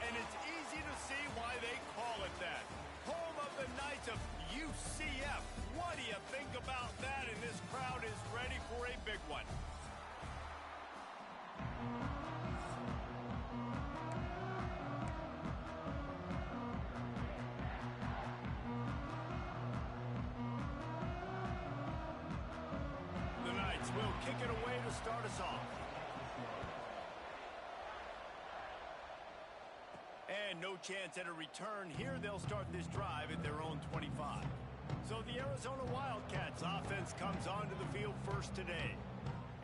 And it's easy to see why they call it that. Home of the Knights of UCF. What do you think about that? And this crowd is ready for a big one. The Knights will kick it away to start us off. And no chance at a return here. They'll start this drive at their own 25. So the Arizona Wildcats offense comes onto the field first today.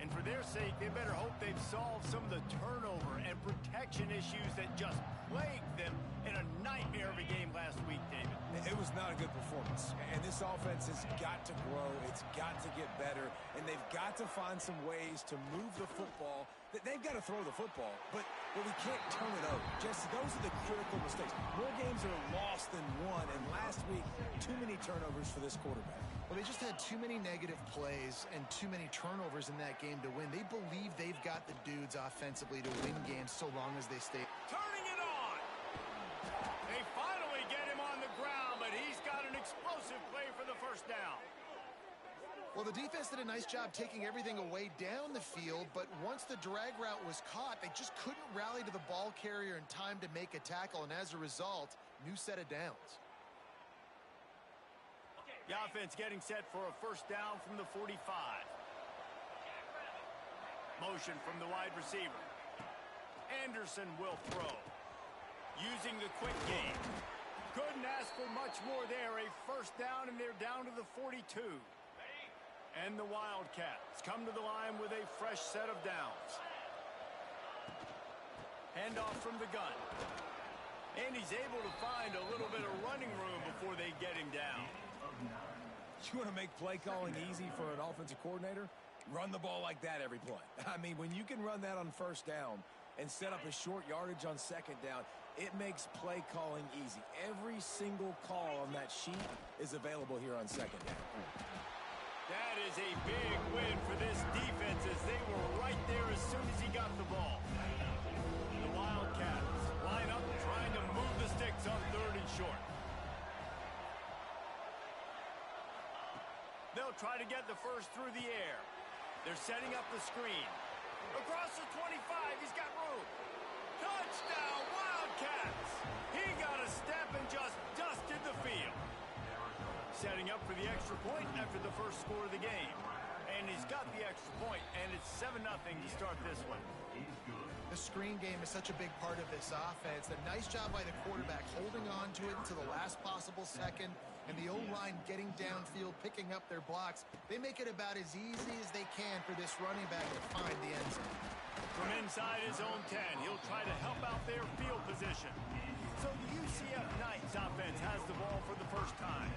And for their sake, they better hope they've solved some of the turnover and protection issues that just plagued them in a nightmare of a game last week, David. It was not a good performance. And this offense has got to grow. It's got to get better. And they've got to find some ways to move the football. They've got to throw the football, but we can't turn it over. Jesse, those are the critical mistakes. More games are lost than won, and last week, too many turnovers for this quarterback. Well, they just had too many negative plays and too many turnovers in that game to win. They believe they've got the dudes offensively to win games so long as they stay. Turning it on! They finally get him on the ground, but he's got an explosive play for the first down. Well, the defense did a nice job taking everything away down the field, but once the drag route was caught, they just couldn't rally to the ball carrier in time to make a tackle, and as a result, new set of downs. The offense getting set for a first down from the 45. Motion from the wide receiver. Anderson will throw. Using the quick game. Couldn't ask for much more there. A first down, and they're down to the 42. And the Wildcats come to the line with a fresh set of downs. Handoff from the gun. And he's able to find a little bit of running room before they get him down. You want to make play calling easy for an offensive coordinator? Run the ball like that every play. I mean, when you can run that on first down and set up a short yardage on second down, it makes play calling easy. Every single call on that sheet is available here on second down. That is a big win for this defense as they were right there as soon as he got the ball. The Wildcats line up trying to move the sticks on 3rd and short. They'll try to get the first through the air. They're setting up the screen. Across the 25, he's got room. Touchdown, Wildcats! He got a step and just dusted the field. Setting up for the extra point after the first score of the game. And he's got the extra point, and it's 7-0 to start this one. The screen game is such a big part of this offense. A nice job by the quarterback holding on to it until the last possible second, and the O-line getting downfield, picking up their blocks. They make it about as easy as they can for this running back to find the end zone. From inside his own 10, he'll try to help out their field position. So the UCF Knights offense has the ball for the first time.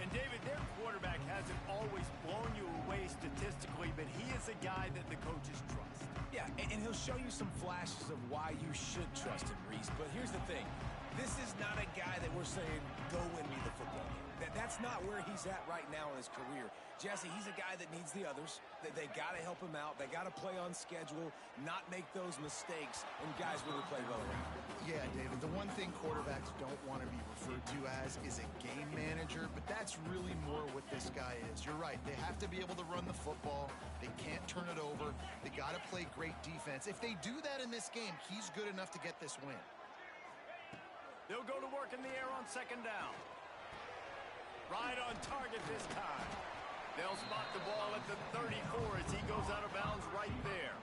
And, David, their quarterback hasn't always blown you away statistically, but he is a guy that the coaches trust. Yeah, and he'll show you some flashes of why you should trust him, Reese. But here's the thing. This is not a guy that we're saying, go win me the football game. That's not where he's at right now in his career. Jesse, he's a guy that needs the others. They got to help him out. They got to play on schedule, not make those mistakes, and guys really play well around. Yeah, David, the one thing quarterbacks don't want to be referred to as is a game manager, but that's really more what this guy is. You're right. They have to be able to run the football. They can't turn it over. They got to play great defense. If they do that in this game, he's good enough to get this win. They'll go to work in the air on second down. Right on target this time. They'll spot the ball at the 34 as he goes out of bounds right there.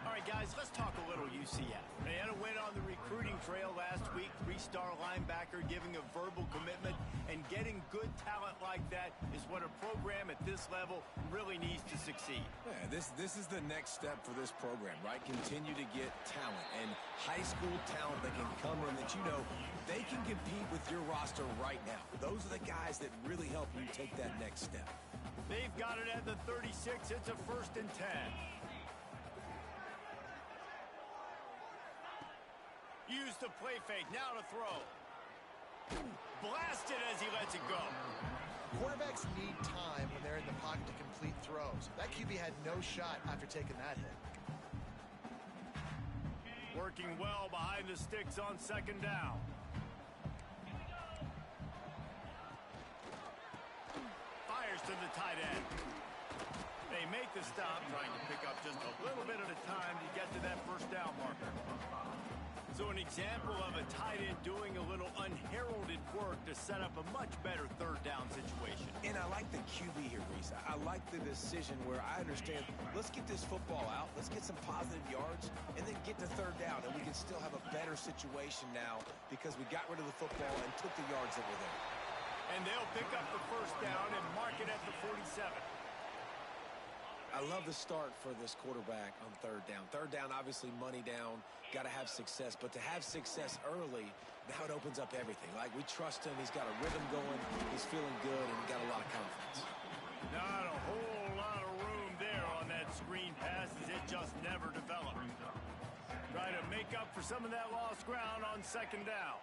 All right, guys, let's talk a little UCF. They had a win on the recruiting trail last week. 3-star linebacker giving a verbal commitment, and getting good talent like that is what a program at this level really needs to succeed. Yeah, this is the next step for this program, right? Continue to get talent and high school talent that can come in that you know they can compete with your roster right now. Those are the guys that really help you take that next step. They've got it at the 36. It's a 1st and 10. Use the play fake, now to throw. Blasted as he lets it go. Quarterbacks need time when they're in the pocket to complete throws. That QB had no shot after taking that hit. Working well behind the sticks on second down. Fires to the tight end. They make the stop, trying to pick up just a little bit at a time to get to that first down marker. So an example of a tight end doing a little unheralded work to set up a much better third down situation. And I like the QB here, Reese. I like the decision where I understand, let's get this football out, let's get some positive yards, and then get to third down, and we can still have a better situation now because we got rid of the football and took the yards that were there. And they'll pick up the first down and mark it at the 47. I love the start for this quarterback on third down. Third down, obviously money down, got to have success. But to have success early, now it opens up everything. Like, we trust him. He's got a rhythm going. He's feeling good, and he got a lot of confidence. Not a whole lot of room there on that screen pass as it just never developed. Try to make up for some of that lost ground on second down.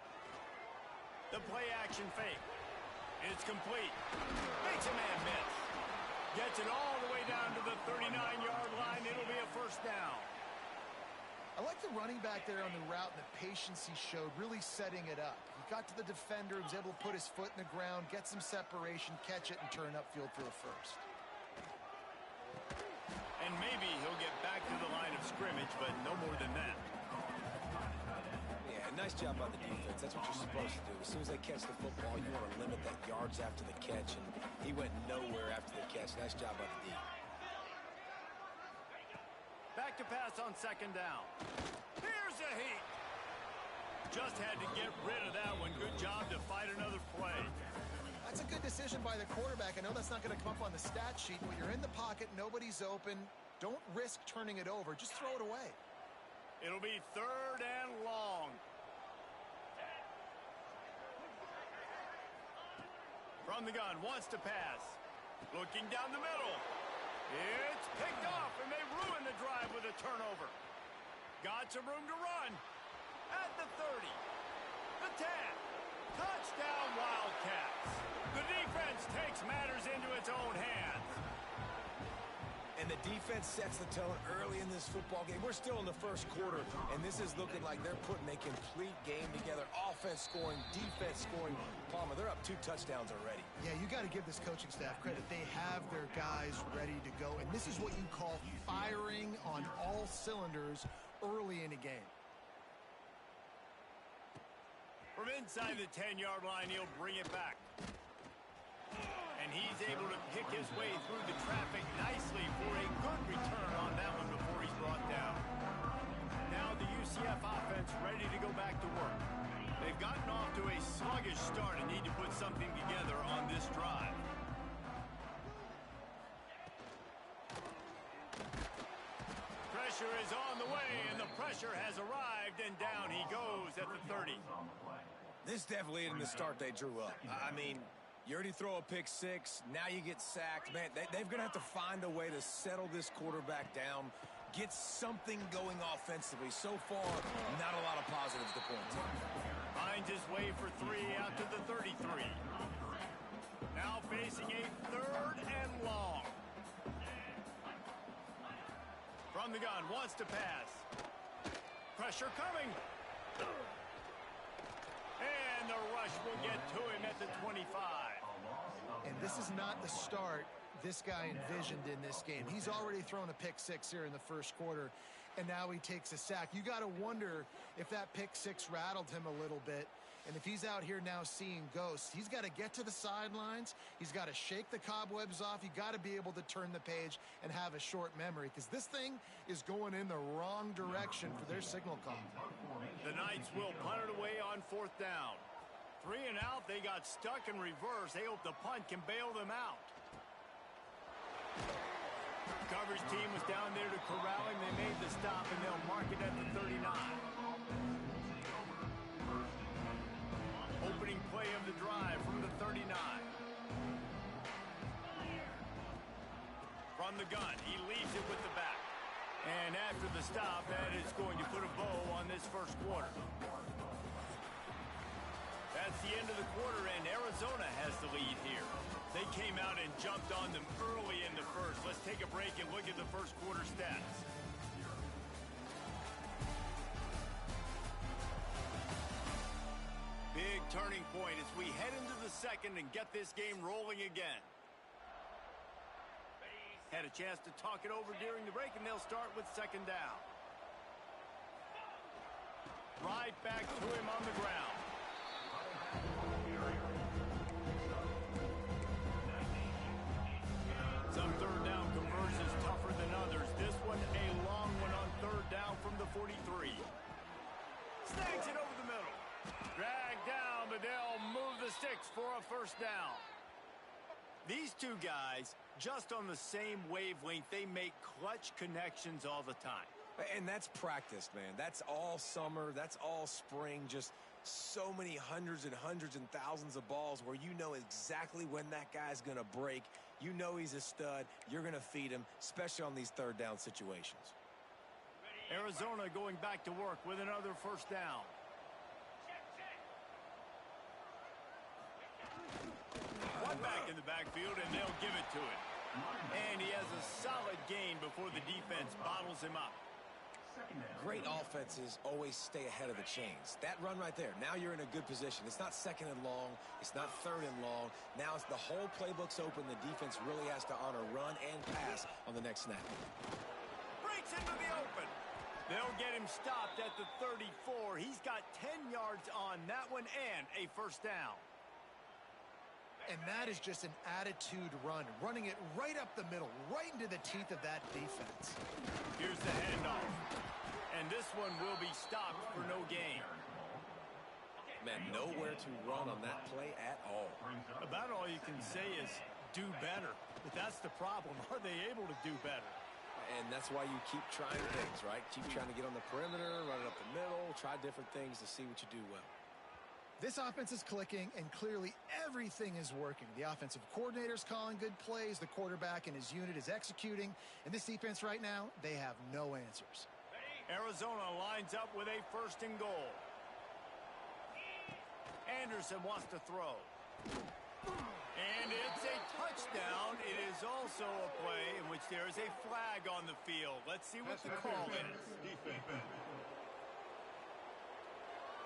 The play action fake. It's complete. Makes a man miss. Gets it all the way down to the 39-yard line. It'll be a first down. I like the running back there on the route and the patience he showed, really setting it up. He got to the defender, was able to put his foot in the ground, get some separation, catch it, and turn upfield for a first. And maybe he'll get back to the line of scrimmage, but no more than that. Yeah, nice job by the defense. That's what you're supposed to do. As soon as they catch the football, you want to limit that yards after the catch, and he went nowhere after the catch. Nice job by the D. Back to pass on second down. Here's a heat. Just had to get rid of that one. Good job to fight another play. That's a good decision by the quarterback. I know that's not going to come up on the stat sheet, but you're in the pocket, nobody's open. Don't risk turning it over. Just throw it away. It'll be third and long. From the gun, wants to pass. Looking down the middle. It's picked off, and they ruin the drive with a turnover. Got some room to run. At the 30. The 10. Touchdown, Wildcats. The defense takes matters into its own hands. And the defense sets the tone early in this football game. We're still in the first quarter, and this is looking like they're putting a complete game together. Offense scoring, defense scoring. Palmer, they're up 2 touchdowns already. Yeah, you got to give this coaching staff credit. They have their guys ready to go, and this is what you call firing on all cylinders early in a game. From inside the 10-yard line, he'll bring it back. And he's able to pick his way through the traffic nicely for a good return on that one before he's brought down. Now the UCF offense ready to go back to work. They've gotten off to a sluggish start and need to put something together on this drive. Pressure is on the way, and the pressure has arrived, and down he goes at the 30. This definitely isn't the start they drew up. I mean, you already throw a pick six, now you get sacked. Man, they're going to have to find a way to settle this quarterback down, get something going offensively. So far, not a lot of positives to point to. Finds his way for 3 out to the 33. Now facing a third and long. From the gun, wants to pass. Pressure coming. And the rush will get to him at the 25. And this is not the start this guy envisioned in this game. He's already thrown a pick six here in the first quarter, and now he takes a sack. You got to wonder if that pick six rattled him a little bit. And if he's out here now seeing ghosts, he's got to get to the sidelines. He's got to shake the cobwebs off. You got to be able to turn the page and have a short memory, because this thing is going in the wrong direction for their signal call. The Knights will punt it away on 4th down. 3 and out, they got stuck in reverse. They hope the punt can bail them out. Coverage team was down there to corral him. They made the stop, and they'll mark it at the 39. Opening play of the drive from the 39. From the gun, he leaves it with the back. And after the stop, that is going to put a bow on this first quarter. That's the end of the quarter, and Arizona has the lead here. They came out and jumped on them early in the first. Let's take a break and look at the first quarter stats. Big turning point as we head into the second and get this game rolling again. Had a chance to talk it over during the break, and they'll start with second down. Right back to him on the ground. Some third down conversions tougher than others. This one a long one on third down from the 43. Snags it over the middle. Dragged down, but they'll move the sticks for a first down. These two guys, just on the same wavelength, they make clutch connections all the time. And that's practice, man. That's all summer. That's all spring. Just so many hundreds and thousands of balls where you know exactly when that guy's going to break. You know he's a stud. You're going to feed him, especially on these third down situations. Arizona going back to work with another first down. One back in the backfield, and they'll give it to him. And he has a solid gain before the defense bottles him up. Great offenses always stay ahead of the chains. That run right there, now you're in a good position. It's not second and long. It's not third and long. Now it's the whole playbook's open. The defense really has to honor run and pass on the next snap. Breaks into the open. They'll get him stopped at the 34. He's got 10 yards on that one and a first down. And that is just an attitude run, running it right up the middle, right into the teeth of that defense. Here's the handoff. And this one will be stopped for no gain. Man, nowhere to run on that play at all. About all you can say is do better. But that's the problem. Are they able to do better? And that's why you keep trying things, right? Keep trying to get on the perimeter, run it up the middle, try different things to see what you do well. This offense is clicking, and clearly everything is working. The offensive coordinator's calling good plays. The quarterback and his unit is executing. And this defense right now, they have no answers. Arizona lines up with a first and goal. Anderson wants to throw. And it's a touchdown. It is also a play in which there is a flag on the field. Let's see what the call is.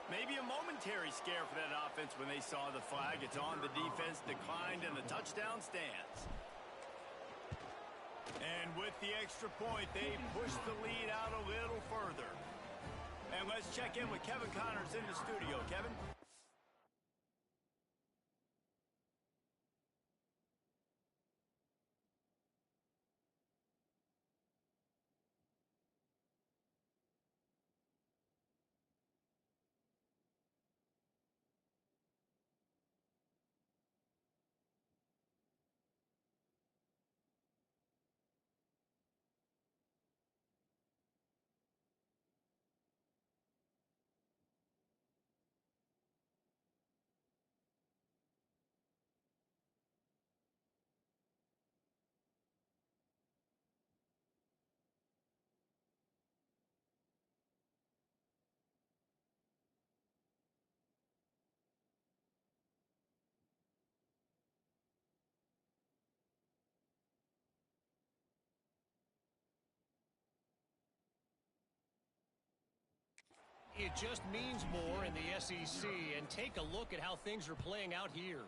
Maybe a momentary scare for that offense when they saw the flag. It's on. The defense declined, and the touchdown stands. And with the extra point, they push the lead out a little further. And let's check in with Kevin Connors in the studio. Kevin? It just means more in the SEC, and take a look at how things are playing out here.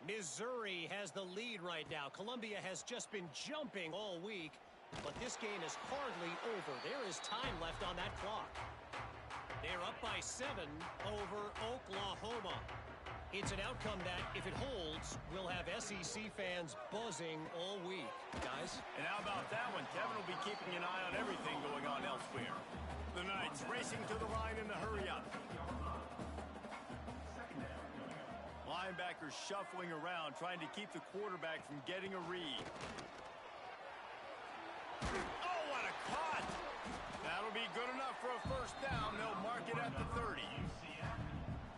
Missouri has the lead right now. Columbia has just been jumping all week, but this game is hardly over. There is time left on that clock. They're up by 7 over Oklahoma. It's an outcome that, if it holds, will have SEC fans buzzing all week. Guys? And how about that one? Kevin will be keeping an eye on everything going on elsewhere. The Knights racing to the line in the hurry-up. Linebackers shuffling around, trying to keep the quarterback from getting a read. Oh, what a cut! That'll be good enough for a first down. They'll mark it at the 30.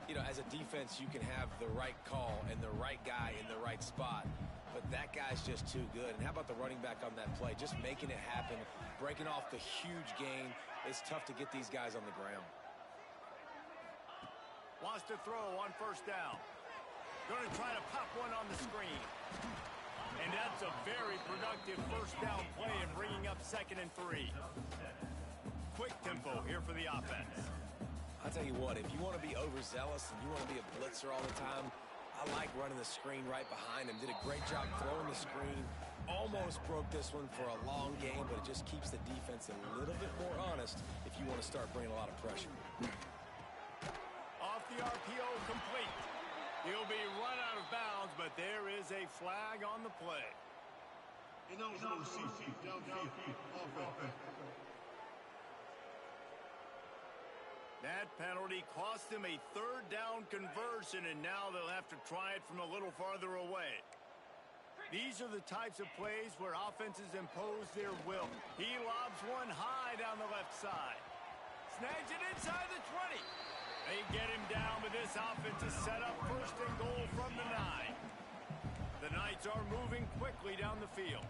You know, as a defense, you can have the right call and the right guy in the right spot, but that guy's just too good. And how about the running back on that play? Just making it happen, breaking off the huge gain. It's tough to get these guys on the ground. Wants to throw on first down. Going to try to pop one on the screen. And that's a very productive first down play and bringing up 2nd and 3. Quick tempo here for the offense. I'll tell you what, if you want to be overzealous and you want to be a blitzer all the time, I like running the screen right behind him. Did a great job throwing the screen. Almost broke this one for a long game, but it just keeps the defense a little bit more honest if you want to start bringing a lot of pressure. Off the RPO, complete. He'll be run out of bounds, but there is a flag on the play. That penalty cost him a third down conversion, and now they'll have to try it from a little farther away. These are the types of plays where offenses impose their will. He lobs one high down the left side. Snags it inside the 20. They get him down, but this offense is set up first and goal from the 9. The Knights are moving quickly down the field.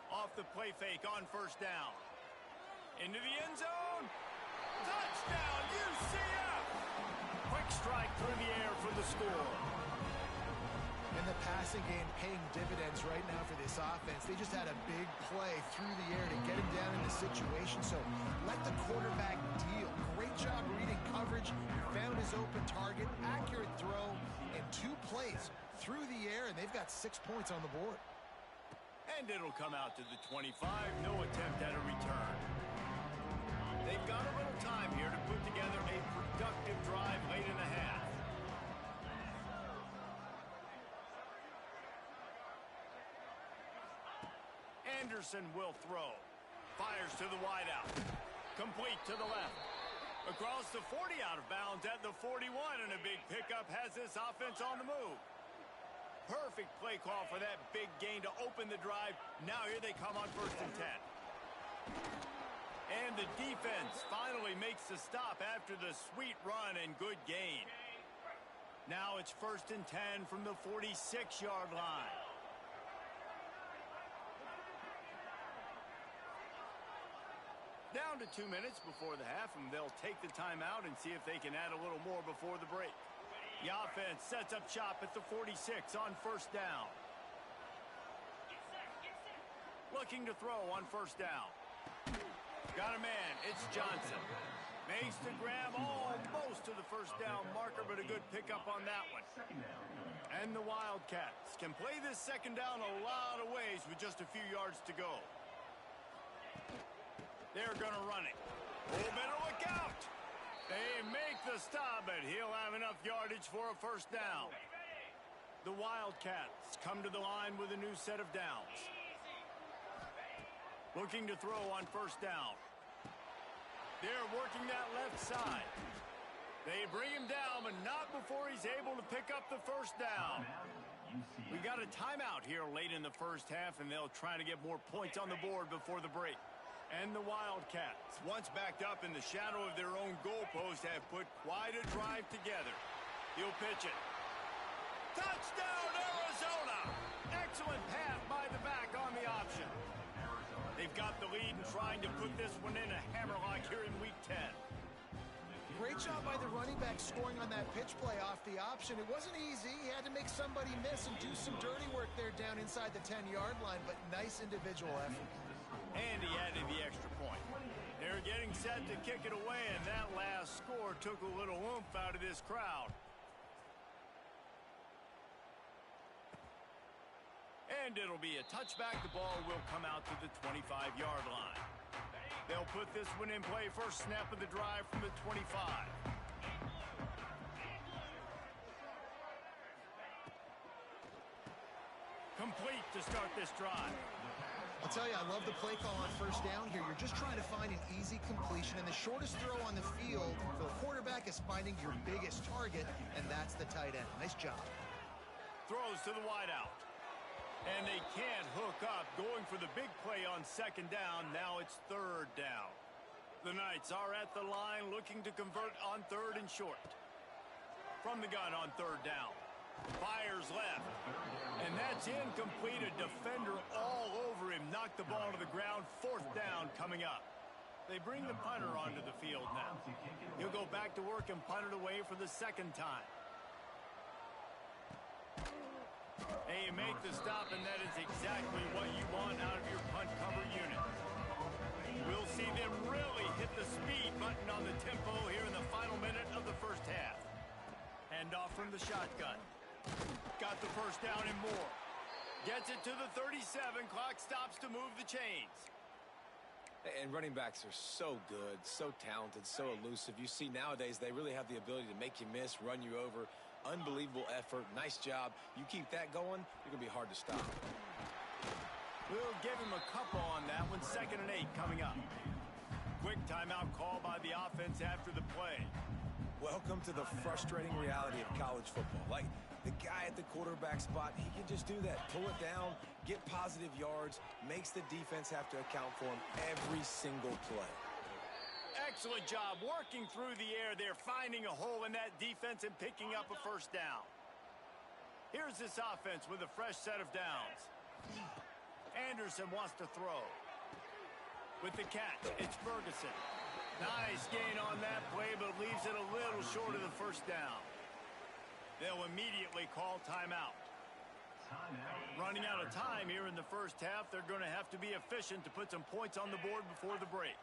Off the play fake on first down. Into the end zone. Touchdown, UCF! Quick strike through the air for the score. And the passing game paying dividends right now for this offense. They just had a big play through the air to get him down in the situation. So let the quarterback deal. Great job reading coverage. Found his open target. Accurate throw. And 2 plays through the air, and they've got 6 points on the board. And it'll come out to the 25. No attempt at a return. They've got a little time here to put together a productive drive late in the half. Anderson will throw. Fires to the wideout. Complete to the left. Across the 40, out of bounds at the 41, and a big pickup has this offense on the move. Perfect play call for that big gain to open the drive. Now here they come on 1st and 10. And the defense finally makes the stop after the sweet run and good gain. Now it's 1st and 10 from the 46-yard line. Down to 2 minutes before the half, and they'll take the timeout and see if they can add a little more before the break. The offense sets up shop at the 46 on 1st down. Looking to throw on 1st down. Got a man. It's Johnson. Makes the grab almost to the 1st down marker, but a good pickup on that one. And the Wildcats can play this 2nd down a lot of ways with just a few yards to go. They're going to run it. Oh, better look out. They make the stop, but he'll have enough yardage for a 1st down. The Wildcats come to the line with a new set of downs. Looking to throw on 1st down. They're working that left side. They bring him down, but not before he's able to pick up the 1st down. We got a timeout here late in the 1st half, and they'll try to get more points on the board before the break. And the Wildcats, once backed up in the shadow of their own goalpost, have put quite a drive together. He'll pitch it. Touchdown, Arizona! Excellent pass by the back on the option. They've got the lead and trying to put this one in a hammerlock here in Week 10. Great job by the running back scoring on that pitch play off the option. It wasn't easy. He had to make somebody miss and do some dirty work there down inside the 10-yard line, but nice individual effort. And he added the extra point. They're getting set to kick it away, and that last score took a little oomph out of this crowd. And it'll be a touchback. The ball will come out to the 25-yard line. They'll put this one in play. First snap of the drive from the 25. Complete to start this drive. I'll tell you, I love the play call on 1st down here. You're just trying to find an easy completion, and the shortest throw on the field for the quarterback is finding your biggest target, and that's the tight end. Nice job. Throws to the wideout. And they can't hook up, going for the big play on 2nd down. Now it's 3rd down. The Knights are at the line looking to convert on 3rd and short. From the gun on 3rd down. Fires left. And that's incomplete. A defender all over him. Knocked the ball to the ground. 4th down coming up. They bring the punter onto the field now. He'll go back to work and punt it away for the 2nd time. They make the stop, and that is exactly what you want out of your punt cover unit. We'll see them really hit the speed button on the tempo here in the final minute of the first half. Hand off from the shotgun. Got the first down and more. Gets it to the 37. Clock stops to move the chains. And running backs are so good, so talented, so elusive. You see nowadays they really have the ability to make you miss, run you over. Unbelievable effort. Nice job. You keep that going, you're going to be hard to stop. We'll give him a couple on that one. 2nd and 8 coming up. Quick timeout call by the offense after the play. Welcome to the frustrating reality of college football. Like, the guy at the quarterback spot, he can just do that. Pull it down, get positive yards, makes the defense have to account for him every single play. Excellent job working through the air there, finding a hole in that defense and picking up a first down. Here's this offense with a fresh set of downs. Anderson wants to throw. With the catch, it's Ferguson. Nice gain on that play, but leaves it a little short of the first down. They'll immediately call timeout. Running out of time here in the first half, they're going to have to be efficient to put some points on the board before the break.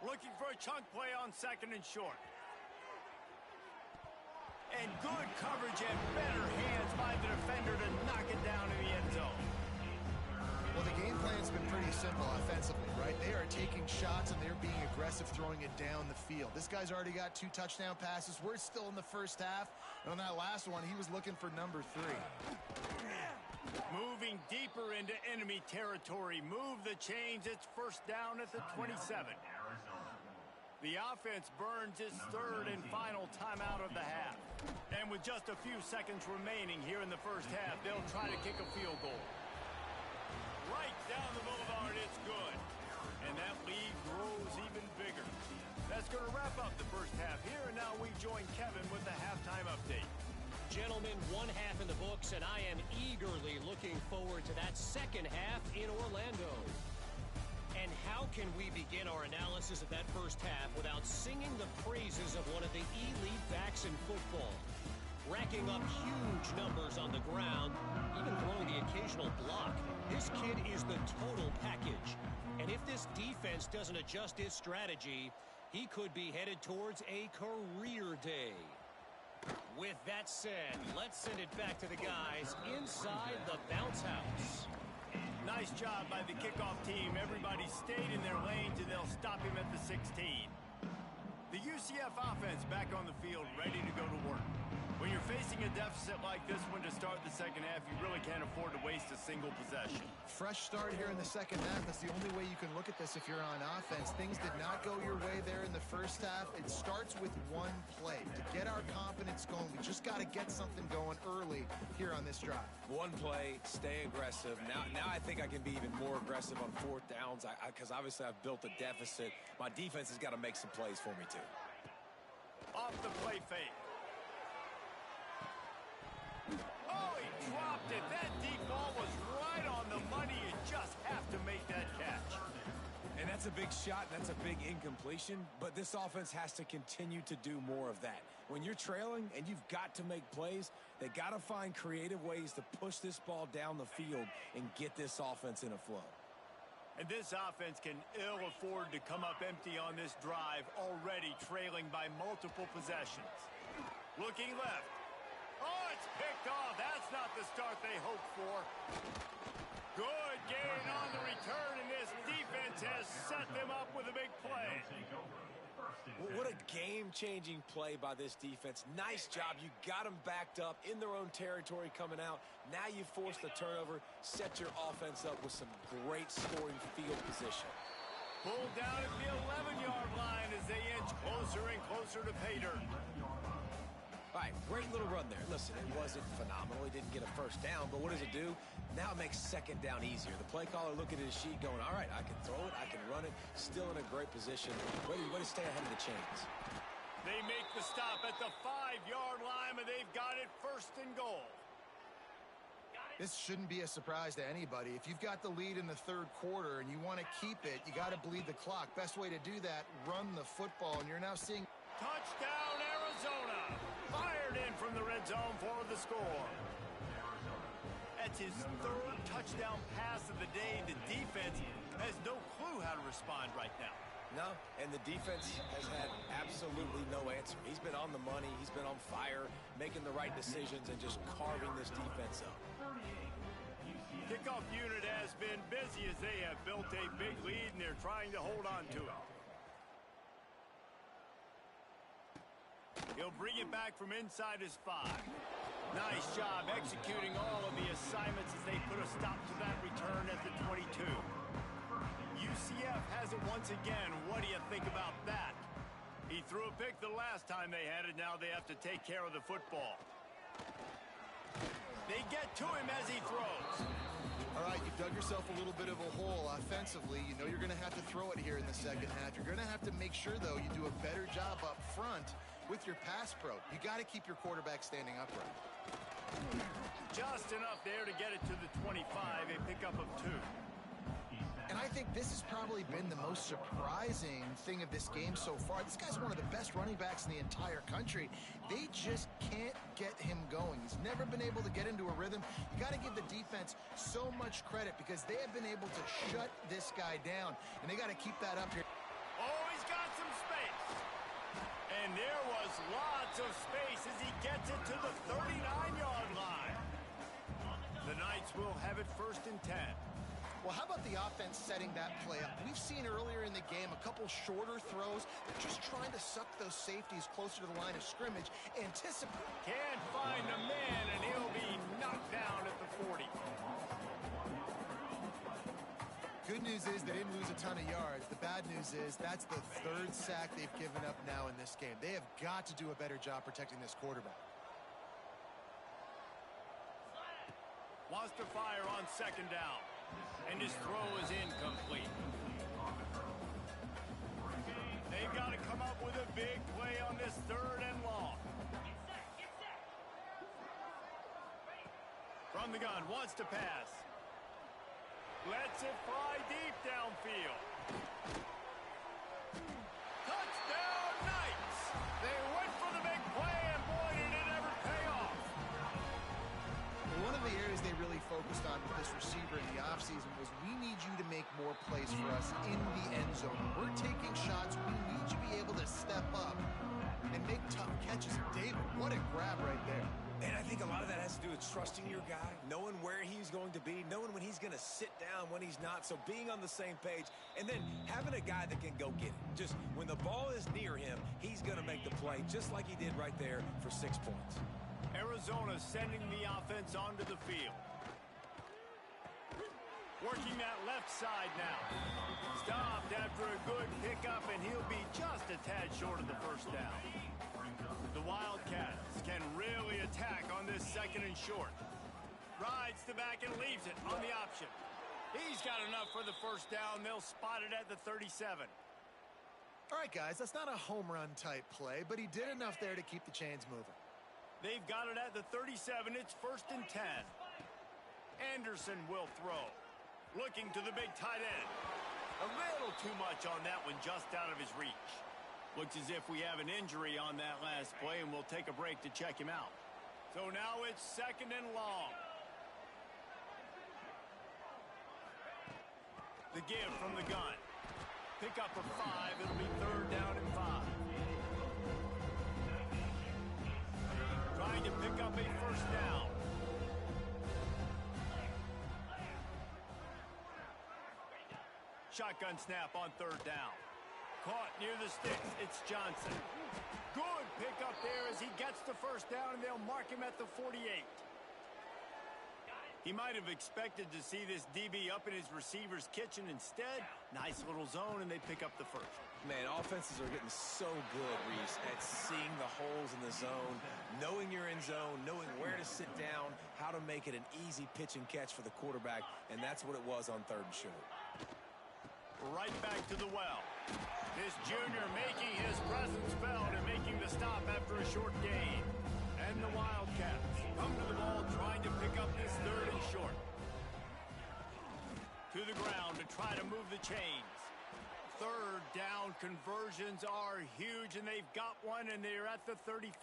Looking for a chunk play on 2nd and short. And good coverage and better hands by the defender to knock it down in the end zone. Well, the game plan's been pretty simple offensively, right? They are taking shots and they're being aggressive, throwing it down the field. This guy's already got 2 touchdown passes. We're still in the first half. And on that last one, he was looking for number 3. Moving deeper into enemy territory. Move the chains. It's first down at the 27. The offense burns its 3rd and final timeout of the half. And with just a few seconds remaining here in the first half, they'll try to kick a field goal. Right down the boulevard, it's good. And that lead grows even bigger. That's going to wrap up the first half here, and now we join Kevin with the halftime update. Gentlemen, 1 half in the books, and I am eagerly looking forward to that second half in Orlando. And how can we begin our analysis of that first half without singing the praises of one of the elite backs in football? Racking up huge numbers on the ground, even throwing the occasional block. This kid is the total package. And if this defense doesn't adjust its strategy, he could be headed towards a career day. With that said, let's send it back to the guys inside the bounce house. Nice job by the kickoff team. Everybody stayed in their lanes, and they'll stop him at the 16. The UCF offense back on the field, ready to go to work. When you're facing a deficit like this one to start the second half, you really can't afford to waste a single possession. Fresh start here in the second half. That's the only way you can look at this if you're on offense. Things did not go your way there in the first half. It starts with one play. To get our confidence going, we just got to get something going early here on this drive. One play, stay aggressive. Now I think I can be even more aggressive on 4th downs because obviously I've built a deficit. My defense has got to make some plays for me too. Off the play fake. Oh, he dropped it. That deep ball was right on the money. You just have to make that catch. And that's a big shot, and that's a big incompletion, but this offense has to continue to do more of that. When you're trailing and you've got to make plays, they got to find creative ways to push this ball down the field and get this offense in a flow. And this offense can ill afford to come up empty on this drive, already trailing by multiple possessions. Looking left. Oh, it's picked off. That's not the start they hoped for. Good gain on the return, and this defense has set them up with a big play. What a game-changing play by this defense. Nice job. You got them backed up in their own territory coming out. Now you force the turnover, set your offense up with some great scoring field position. Pulled down at the 11-yard line as they inch closer and closer to pay dirt. All right, great little run there. Listen, it wasn't phenomenal. He didn't get a first down, but what does it do? Now it makes second down easier. The play caller looking at his sheet going, all right, I can throw it, I can run it, still in a great position. Ready to stay ahead of the chains. They make the stop at the 5-yard line, but they've got it 1st and goal. This shouldn't be a surprise to anybody. If you've got the lead in the 3rd quarter and you want to keep it, you got to bleed the clock. Best way to do that, run the football, and you're now seeing... Touchdown, Arizona! Fired in from the red zone for the score. That's his third touchdown pass of the day. The defense has no clue how to respond right now. No, and the defense has had absolutely no answer. He's been on the money. He's been on fire, making the right decisions and just carving this defense up. Kickoff unit has been busy as they have built a big lead, and they're trying to hold on to it. He'll bring it back from inside his 5. Nice job executing all of the assignments as they put a stop to that return at the 22. UCF has it once again. What do you think about that? He threw a pick the last time they had it. Now they have to take care of the football. They get to him as he throws. All right, you've dug yourself a little bit of a hole offensively. You know you're going to have to throw it here in the second half. You're going to have to make sure, though, you do a better job up front with your pass pro. You got to keep your quarterback standing upright. Just enough there to get it to the 25, a pickup of 2. And I think this has probably been the most surprising thing of this game so far. This guy's one of the best running backs in the entire country. They just can't get him going. He's never been able to get into a rhythm. You got to give the defense so much credit because they have been able to shut this guy down, and they got to keep that up here. Oh, he's got some space. And there was lots of space as he gets it to the 39-yard line. The Knights will have it 1st and 10. Well, how about the offense setting that play up? We've seen earlier in the game a couple shorter throws. They're just trying to suck those safeties closer to the line of scrimmage. Anticipate. Can't find a man, and he'll be knocked down at the 40. Good news is they didn't lose a ton of yards. The bad news is that's the 3rd sack they've given up now in this game. They have got to do a better job protecting this quarterback. Wants to fire on 2nd down. And his throw is incomplete. They've got to come up with a big play on this 3rd and long. From the gun, wants to pass. Lets it fly deep downfield. Touchdown, Knights! They went for the big play, and boy, did it ever pay off. One of the areas they really focused on with this receiver in the offseason was we need you to make more plays for us in the end zone. When we're taking shots, we need you to be able to step up and make tough catches. David, what a grab right there. And I think a lot of that has to do with trusting your guy, knowing where he's going to be, knowing when he's going to sit down, when he's not. So being on the same page, and then having a guy that can go get it. Just when the ball is near him, he's going to make the play, just like he did right there for 6 points. Arizona sending the offense onto the field. Working that left side now. Stopped after a good pickup, and he'll be just a tad short of the 1st down. The Wildcats can really attack on this 2nd and short. Rides the back and leaves it on the option. He's got enough for the 1st down. They'll spot it at the 37. All right, guys, that's not a home run type play, but he did enough there to keep the chains moving. They've got it at the 37. It's 1st and 10. Anderson will throw. Looking to the big tight end. A little too much on that one, just out of his reach. Looks as if we have an injury on that last play, and we'll take a break to check him out. So now it's 2nd and long. The give from the gun. Pick up a 5. It'll be 3rd down and 5. Trying to pick up a 1st down. Shotgun snap on 3rd down. Caught near the sticks. It's Johnson. Good pickup there as he gets the 1st down, and they'll mark him at the 48. He might have expected to see this DB up in his receiver's kitchen. Instead, nice little zone, and they pick up the 1st. Man, offenses are getting so good, Reese, at seeing the holes in the zone, knowing you're in zone, knowing where to sit down, how to make it an easy pitch and catch for the quarterback, and that's what it was on 3rd and short. Right back to the well. This junior making his presence felt and making the stop after a short gain. And the Wildcats come to the ball trying to pick up this 3rd and short. To the ground to try to move the chains. 3rd down conversions are huge, and they've got one, and they're at the 35.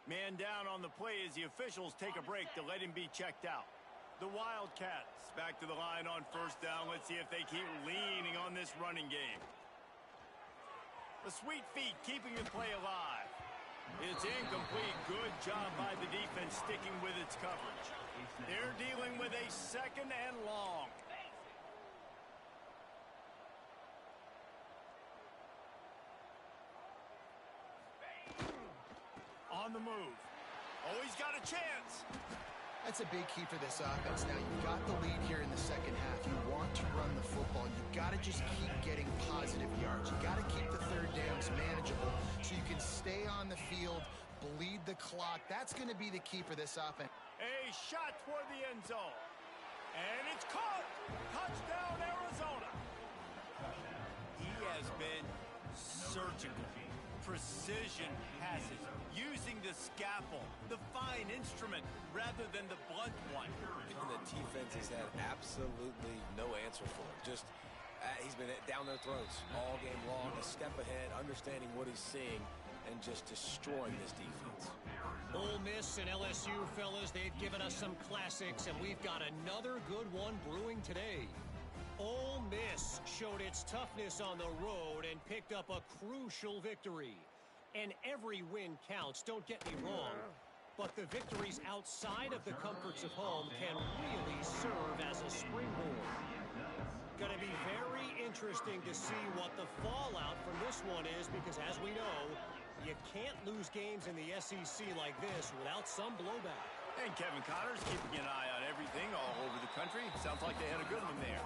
Man down on the play as the officials take a break to let him be checked out. The Wildcats back to the line on first down. Let's see if they keep leaning on this running game. The sweet feet keeping the play alive. It's incomplete. Good job by the defense sticking with its coverage. They're dealing with a second and long. On the move. Oh, he's got a chance. That's a big key for this offense. Now, you've got the lead here in the second half. You want to run the football. You've got to just keep getting positive yards. You've got to keep the third downs manageable so you can stay on the field, bleed the clock. That's going to be the key for this offense. A shot toward the end zone. And it's caught. Touchdown, Arizona. He has been surgical. Precision passes, using the scalpel, the fine instrument, rather than the blunt one. And the defense has had absolutely no answer for him. Just, he's been down their throats all game long, a step ahead, understanding what he's seeing, and just destroying this defense. Ole Miss and LSU, fellas, they've given us some classics, and we've got another good one brewing today. Ole Miss showed its toughness on the road and picked up a crucial victory. And every win counts, don't get me wrong. But the victories outside of the comforts of home can really serve as a springboard. Going to be very interesting to see what the fallout from this one is, because as we know, you can't lose games in the SEC like this without some blowback. And Kevin Connors keeping an eye on everything all over the country. Sounds like they had a good one there.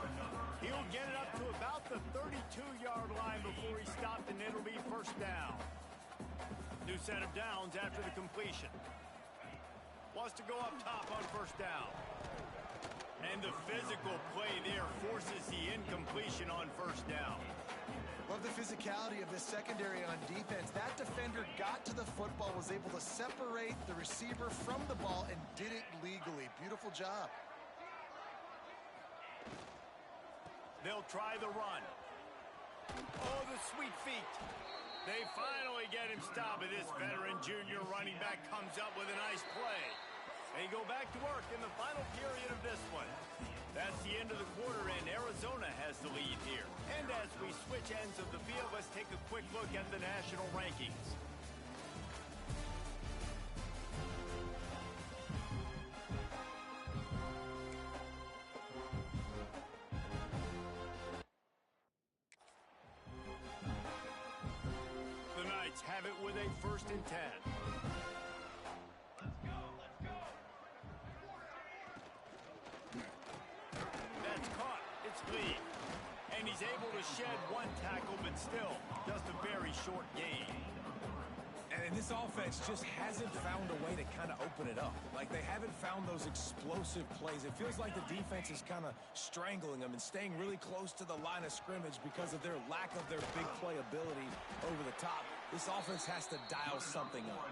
He'll get it up to about the 32-yard line before he stopped, and it'll be first down. New set of downs after the completion. Wants to go up top on first down. And the physical play there forces the incompletion on first down. Love the physicality of this secondary on defense. That defender got to the football, was able to separate the receiver from the ball, and did it legally. Beautiful job. They'll try the run. Oh, the sweet feet. They finally get him stopped, and this veteran junior running back comes up with a nice play. They go back to work in the final period of this one. That's the end of the quarter, and Arizona has the lead here. And as we switch ends of the field, let's take a quick look at the national rankings. The Knights have it with a 1st and 10. That's caught. It's Lee. And he's able to shed one tackle, but still just a very short gain. And this offense just hasn't found a way to kind of open it up. Like, they haven't found those explosive plays. It feels like the defense is kind of strangling them and staying really close to the line of scrimmage because of their lack of their big play ability over the top. This offense has to dial something up.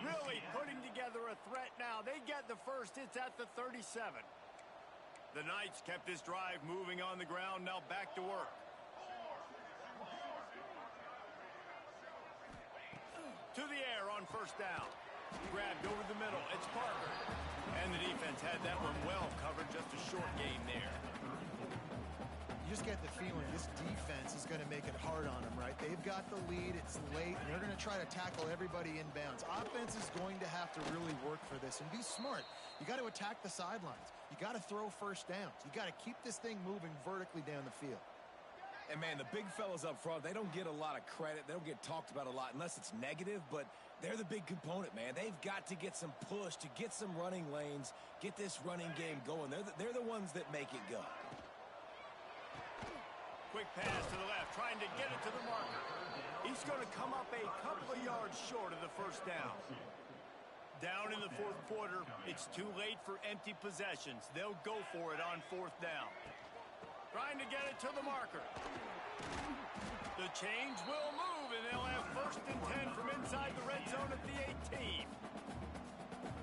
Really putting together a threat now. They get the first. It's at the 37. The Knights kept this drive moving on the ground. Now back to work. To the air on first down. Grabbed over the middle. It's Parker. And the defense had that one well covered. Just a short gain there. You just get the feeling this defense is going to make it hard on them, right? They've got the lead. It's late, and they're going to try to tackle everybody inbounds. Offense is going to have to really work for this and be smart. You got to attack the sidelines. You got to throw first downs. You got to keep this thing moving vertically down the field. And, man, the big fellas up front, they don't get a lot of credit. They don't get talked about a lot unless it's negative, but they're the big component, man. They've got to get some push, to get some running lanes, get this running game going. They're the ones that make it go. Quick pass to the left, trying to get it to the marker. He's going to come up a couple of yards short of the first down. Down in the 4th quarter, it's too late for empty possessions. They'll go for it on 4th down. Trying to get it to the marker. The chains will move, and they'll have 1st and 10 from inside the red zone at the 18.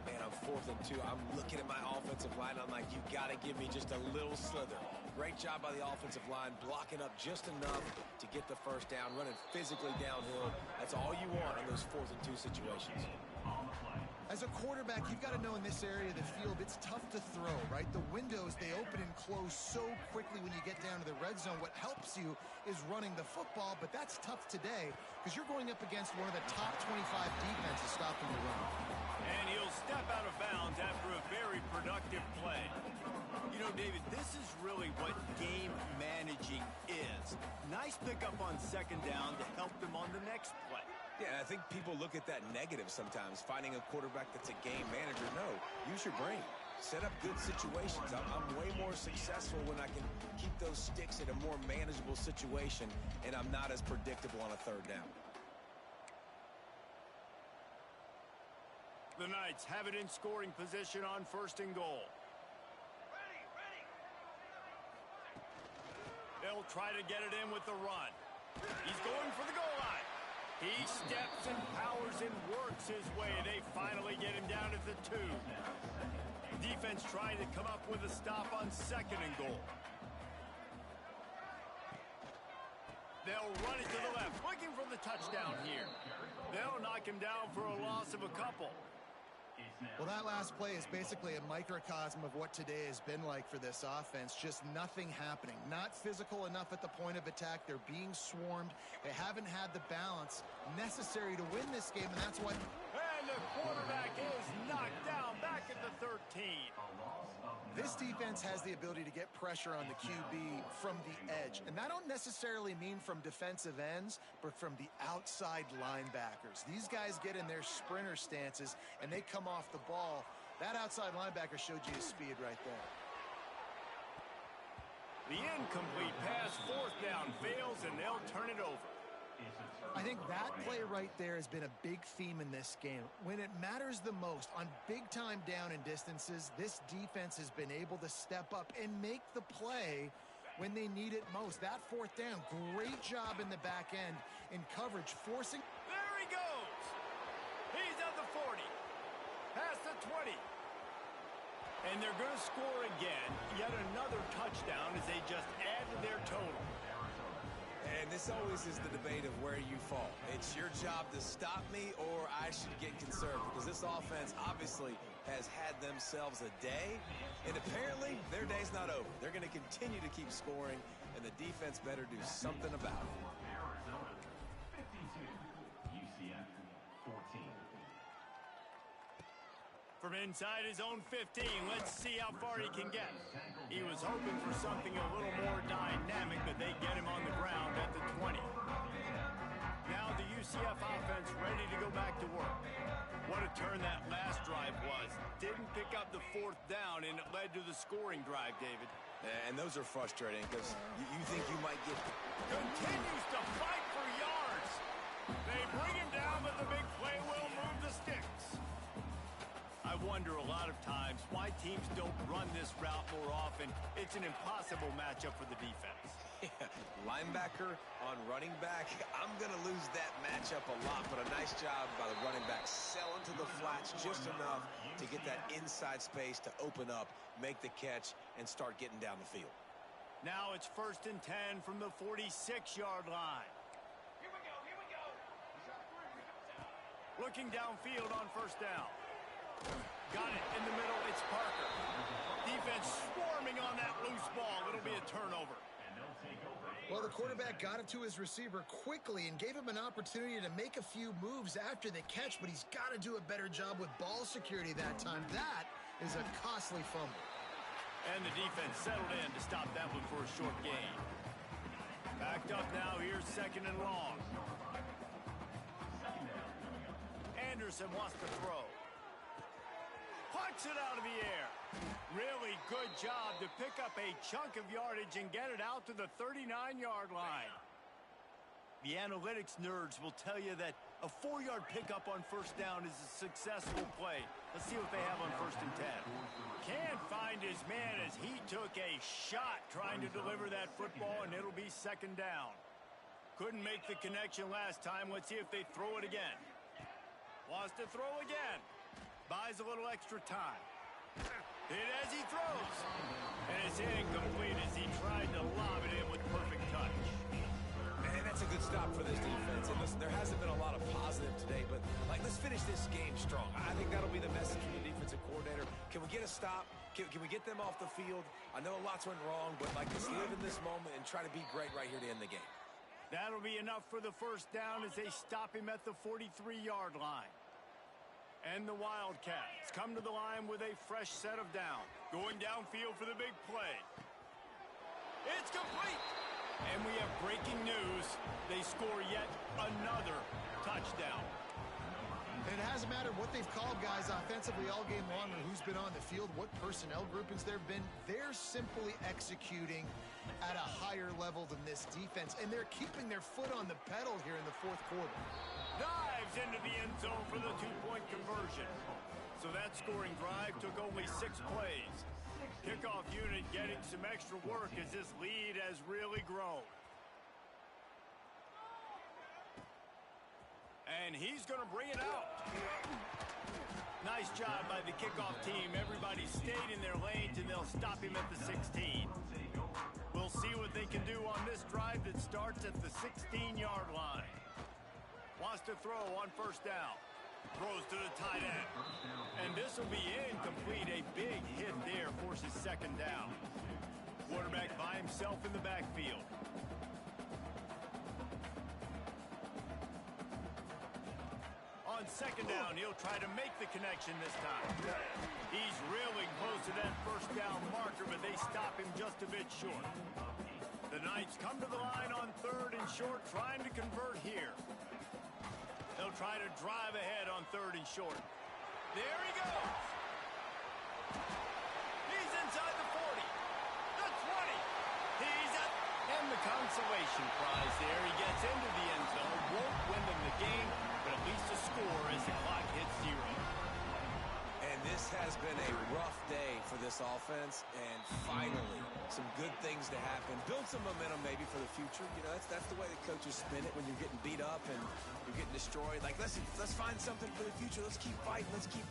Man, on 4th and 2, I'm looking at my offensive line. I'm like, you got to give me just a little slither. Great job by the offensive line, blocking up just enough to get the first down, running physically downhill. That's all you want in those 4th and 2 situations. As a quarterback, you've got to know in this area of the field, it's tough to throw, right? The windows, they open and close so quickly when you get down to the red zone. What helps you is running the football, but that's tough today because you're going up against one of the top 25 defenses stopping the run. And he'll step out of bounds after a very productive play. You know, David, this is really what game managing is. Nice pickup on second down to help them on the next play. Yeah, I think people look at that negative sometimes, finding a quarterback that's a game manager. No, use your brain. Set up good situations. I'm way more successful when I can keep those sticks in a more manageable situation, and I'm not as predictable on a third down. The Knights have it in scoring position on first and goal. They'll try to get it in with the run. He's going for the goal line. He steps and powers and works his way. They finally get him down at the 2. Defense trying to come up with a stop on second and goal. They'll run it to the left, looking for the touchdown here. They'll knock him down for a loss of a couple. Well, that last play is basically a microcosm of what today has been like for this offense. Just nothing happening. Not physical enough at the point of attack. They're being swarmed. They haven't had the balance necessary to win this game, and that's what... And the quarterback is knocked down back at the 13. This defense has the ability to get pressure on the QB from the edge. And I don't necessarily mean from defensive ends, but from the outside linebackers. These guys get in their sprinter stances, and they come off the ball. That outside linebacker showed you his speed right there. The incomplete pass, fourth down, fails, and they'll turn it over. I think that play right there has been a big theme in this game. When it matters the most, on big-time down and distances, this defense has been able to step up and make the play when they need it most. That fourth down, great job in the back end in coverage, forcing... There he goes! He's at the 40. Past the 20. And they're going to score again. Yet another touchdown as they just add to their total. And this always is the debate of where you fall. It's your job to stop me or I should get conservative, because this offense obviously has had themselves a day, and apparently their day's not over. They're going to continue to keep scoring, and the defense better do something about it. Arizona 52, UCF 14. From inside his own 15, let's see how far he can get. He was hoping for something a little more dynamic, but they get him on the ground at the 20. Now the UCF offense ready to go back to work. What a turn that last drive was. Didn't pick up the fourth down, and it led to the scoring drive, David. And those are frustrating because you think you might get... Continues to fight for yards. They bring him down, but the big play will move the sticks. I wonder a lot of times why teams don't run this route more often. It's an impossible matchup for the defense. Yeah, linebacker on running back. I'm going to lose that matchup a lot, but a nice job by the running back selling to the flats just enough to get that inside space to open up, make the catch, and start getting down the field. Now it's 1st and 10 from the 46-yard line. Here we go, here we go. Looking downfield on first down. Got it in the middle. It's Parker. Defense swarming on that loose ball. It'll be a turnover. Well, the quarterback got it to his receiver quickly and gave him an opportunity to make a few moves after the catch, but he's got to do a better job with ball security that time. That is a costly fumble. And the defense settled in to stop that one for a short gain. Backed up now. Here's 2nd and long. Anderson wants to throw. Punch it out of the air. Really good job to pick up a chunk of yardage and get it out to the 39-yard line. The analytics nerds will tell you that a 4-yard pickup on first down is a successful play. Let's see what they have on 1st and 10. Can't find his man as he took a shot trying to deliver that football, and it'll be 2nd down. Couldn't make the connection last time. Let's see if they throw it again. Wants to throw again. Buys a little extra time. Hit as he throws. And it's incomplete as he tried to lob it in with perfect touch. And that's a good stop for this defense. And listen, there hasn't been a lot of positive today, but, let's finish this game strong. I think that'll be the message from the defensive coordinator. Can we get a stop? Can we get them off the field? I know lots went wrong, but, let's live in this moment and try to be great right here to end the game. That'll be enough for the first down as they stop him at the 43-yard line. And the Wildcats come to the line with a fresh set of downs. Going downfield for the big play. It's complete. And we have breaking news. They score yet another touchdown. And it hasn't mattered what they've called guys offensively all game long or who's been on the field, what personnel groupings there have been. They're simply executing at a higher level than this defense, and they're keeping their foot on the pedal here in the fourth quarter. Dives into the end zone for the two-point conversion. So that scoring drive took only 6 plays. Kickoff unit getting some extra work as this lead has really grown. And he's going to bring it out. Nice job by the kickoff team. Everybody stayed in their lanes, and they'll stop him at the 16. We'll see what they can do on this drive that starts at the 16-yard line. Wants to throw on first down. Throws to the tight end. And this will be incomplete. A big hit there forces second down. Quarterback by himself in the backfield. On second down, he'll try to make the connection this time. He's really close to that first down marker, but they stop him just a bit short. The Knights come to the line on third and short, trying to convert here. They'll try to drive ahead on third and short. There he goes. He's inside the 40. The 20. He's at... And the consolation prize there. He gets into the end zone. Won't win them the game, but at least a score as the clock hits 0. And this has been a rough day for this offense, and finally some good things to happen. Build some momentum maybe for the future. You know, that's the way the coaches spin it when you're getting beat up and you're getting destroyed. Let's find something for the future. Let's keep fighting. Let's keep